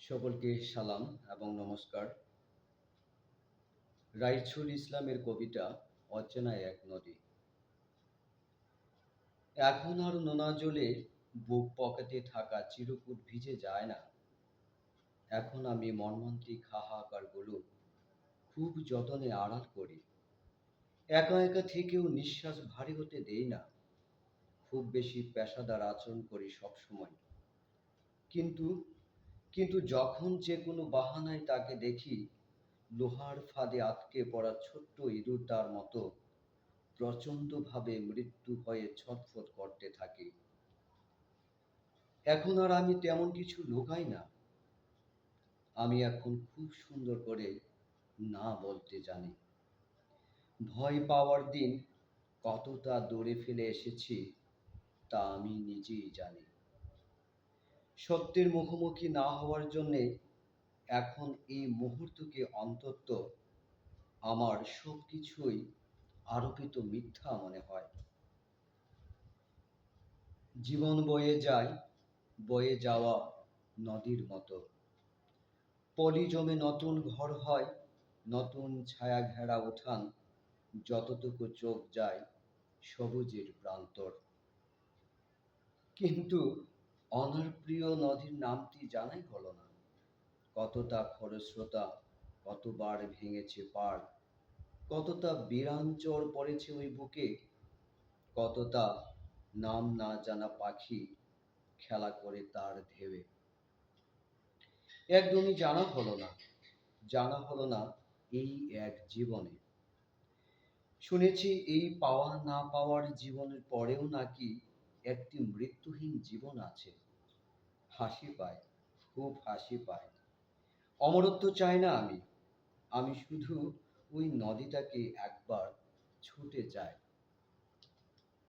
সকলকে সালাম এবং নমস্কার। রাইছুল ইসলামের কবিতা অচেনা এক নদী। এখন আর নোনা জলে বুক পকেটে থাকা চিরকুট ভিজে যায় না। এখন আমি মর্মান্তিক হাহাকারগুলো খুব যতনে আড়াল করি। একা একা থেকেও নিঃশ্বাস ভারী হতে দেই না। খুব বেশি পেশাদার আচরণ করি সবসময়। কিন্তু কিন্তু যখন যে কোনো বাহানায় তাকে দেখি, লোহার ফাঁদে আটকে পড়া ছোট্ট ইঁদুরটার মতো প্রচণ্ডভাবে মৃত্যু ভয়ে ছটফট করতে থাকি। এখন আর আমি তেমন কিছু লুকাই না। আমি এখন খুব সুন্দর করে না বলতে জানি। ভয় পাওয়ার দিন কতটা দূরে ফেলে এসেছি তা আমি নিজেই জানি। সত্যের মুখোমুখি না হওয়ার জন্যে এখন এই মুহূর্তকে অন্তত আমার সবকিছুই আরোপিত মিথ্যা মনে হয়। জীবন বয়ে যায়, বয়ে যাওয়া নদীর মতো। পলি জমে নতুন ঘর হয়, নতুন ছায়া ঘেরা উঠান, যতটুকু চোখ যায় সবুজের প্রান্তর। কিন্তু অনার প্রিয় নদীর নামটি জানাই হলো না। কতটা খরস্রোতা, কতবার ভেঙেছে পাড়, কতটা বিরাঞ্চর পড়েছে ওই বুকে, কতটা নাম না জানা পাখি খেলা করে তার ঢেউয়ে। একদমই জানা হলো না এই এক জীবনে। শুনেছি এই পাওয়া না পাওয়ার জীবনের পরেও নাকি একটি মৃত্যুহীন জীবন আছে। হাসি পায়, খুব হাসি পায়। অমরত্ব চাই না আমি। আমি শুধু ওই নদীটাকে একবার